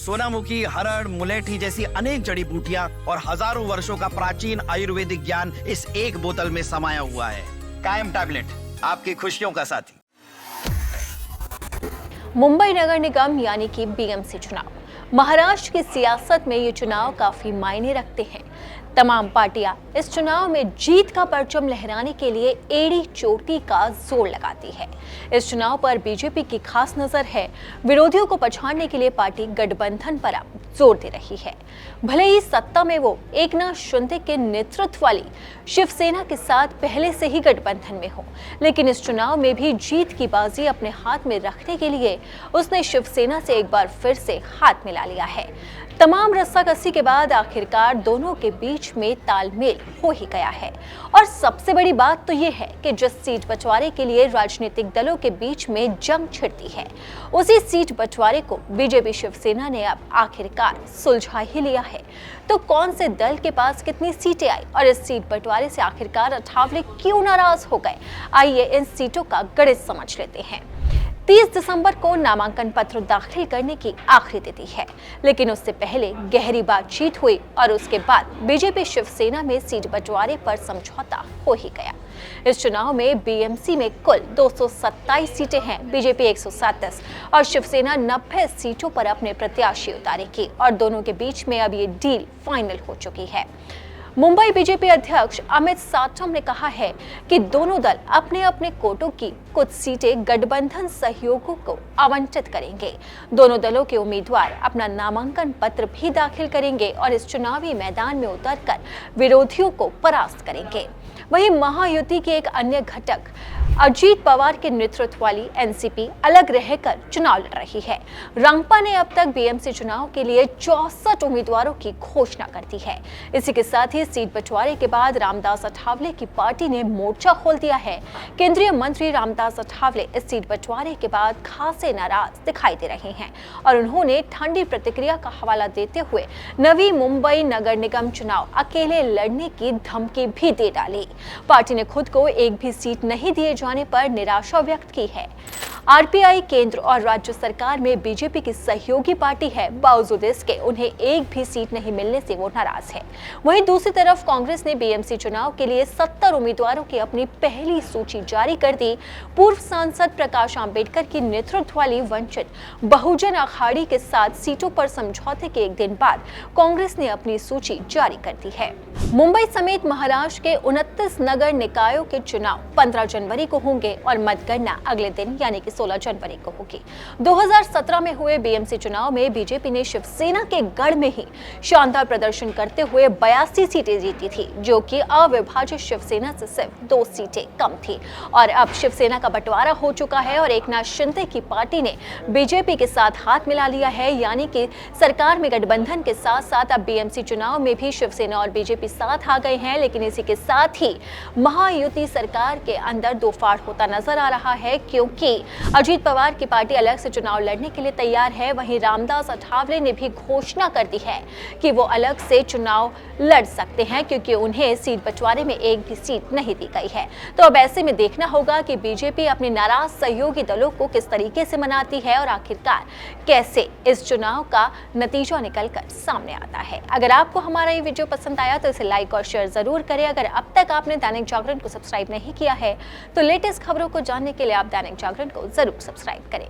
सोनामुखी, हरड़, मुलेठी जैसी अनेक जड़ी बूटियां और हजारों वर्षों का प्राचीन आयुर्वेदिक ज्ञान इस एक बोतल में समाया हुआ है। कायम टैबलेट, आपकी खुशियों का साथी। मुंबई नगर निगम यानी कि बीएमसी चुनाव। महाराष्ट्र की सियासत में ये चुनाव काफी मायने रखते हैं। तमाम पार्टियां इस चुनाव में जीत का परचम लहराने के लिए एड़ी चोटी का जोर लगाती है। इस चुनाव पर बीजेपी की खास नजर है। विरोधियों को पछाड़ने के लिए पार्टी गठबंधन पर अब जोर दे रही है। भले ही सत्ता में वो एकनाथ शिंदे के नेतृत्व वाली शिवसेना के साथ पहले से ही गठबंधन में हो, लेकिन इस चुनाव में भी जीत की बाजी अपने हाथ में रखने के लिए उसने शिवसेना से एक बार फिर से हाथ मिला लिया है। तमाम रस्साकसी के बाद आखिरकार दोनों के बीच में तालमेल हो ही गया है। और सबसे बड़ी बात तो ये है कि जिस सीट बंटवारे के लिए राजनीतिक दलों के बीच में जंग छिड़ती है, उसी सीट बंटवारे को बीजेपी शिवसेना ने अब आखिरकार सुलझा ही लिया है। तो कौन से दल के पास कितनी सीटें आई और इस सीट बंटवारे से आखिरकार अठावले क्यों नाराज हो गए, आइए इन सीटों का गणित समझ लेते हैं। 30 दिसंबर को नामांकन पत्र दाखिल करने की आखिरी तिथि है, लेकिन उससे पहले गहरी बातचीत हुई और उसके बाद बीजेपी शिवसेना में सीट बंटवारे पर समझौता हो ही गया। इस चुनाव में बीएमसी में कुल 227 सीटें हैं, बीजेपी 137 और शिवसेना 90 सीटों पर अपने प्रत्याशी उतारेगी और दोनों के बीच में अब ये डील फाइनल हो चुकी है। मुंबई बीजेपी अध्यक्ष अमित साटम ने कहा है कि दोनों दल अपने अपने कोटों की कुछ सीटें गठबंधन सहयोगियों को आवंटित करेंगे। दोनों दलों के उम्मीदवार अपना नामांकन पत्र भी दाखिल करेंगे और इस चुनावी मैदान में उतरकर विरोधियों को परास्त करेंगे। वहीं महायुति के एक अन्य घटक अजीत पवार के नेतृत्व वाली एनसीपी अलग रहकर चुनाव लड़ रही है। रांगपा ने अब तक बीएमसी चुनाव के लिए 64 उम्मीदवारों की घोषणा कर दी है। इसी के साथ ही सीट बंटवारे के बाद रामदास अठावले की पार्टी ने मोर्चा खोल दिया है। केंद्रीय मंत्री रामदास अठावले इस सीट बंटवारे के बाद खासे नाराज दिखाई दे रहे हैं और उन्होंने ठंडी प्रतिक्रिया का हवाला देते हुए नवी मुंबई नगर निगम चुनाव अकेले लड़ने की धमकी भी दे डाली। पार्टी ने खुद को एक भी सीट नहीं दिए जाने पर निराशा व्यक्त की है। आरपीआई केंद्र और राज्य सरकार में बीजेपी की सहयोगी पार्टी है, बावजूद इसके उन्हें एक भी सीट नहीं मिलने से वो नाराज है। वहीं दूसरी तरफ कांग्रेस ने बीएमसी चुनाव के लिए 70 उम्मीदवारों की अपनी पहली सूची जारी कर दी। पूर्व सांसद प्रकाश आंबेडकर की नेतृत्व वाली वंचित बहुजन अखाड़ी के साथ सीटों पर समझौते के एक दिन बाद कांग्रेस ने अपनी सूची जारी कर दी है। मुंबई समेत महाराष्ट्र के 29 नगर निकायों के चुनाव 15 जनवरी को होंगे और मतगणना अगले दिन यानी कि 16 जनवरी को होगी। 2017 में हुए बीएमसी चुनाव में बीजेपी ने शिवसेना के गढ़ में ही शानदार प्रदर्शन करते हुए 82 सीटें जीती थी, जो कि अविभाजित शिवसेना से सिर्फ 2 सीटें कम थी। और अब शिवसेना का बंटवारा हो चुका है और एकनाथ शिंदे की पार्टी ने बीजेपी के साथ हाथ मिला लिया है, यानी कि सरकार में गठबंधन के साथ साथ अब बीएमसी चुनाव में भी शिवसेना और बीजेपी साथ आ गए हैं। लेकिन इसी के साथ ही महायुति सरकार के अंदर दो फाड़ होता नजर आ रहा है, क्योंकि अजीत पवार की पार्टी अलग से चुनाव लड़ने के लिए तैयार है। वहीं रामदास अठावले ने भी घोषणा कर दी है कि वो अलग से चुनाव लड़ सकते हैं, क्योंकि उन्हें सीट बंटवारे में एक भी सीट नहीं दी गई है। तो अब ऐसे में देखना होगा कि बीजेपी अपने नाराज सहयोगी दलों को किस तरीके से मनाती है और आखिरकार कैसे इस चुनाव का नतीजा निकलकर सामने आता है। अगर आपको हमारा ये वीडियो पसंद आया तो इसे लाइक और शेयर जरूर करें। अगर अब तक आपने दैनिक जागरण को सब्सक्राइब नहीं किया है तो लेटेस्ट खबरों को जानने के लिए आप दैनिक जागरण को जरूर सब्सक्राइब करें।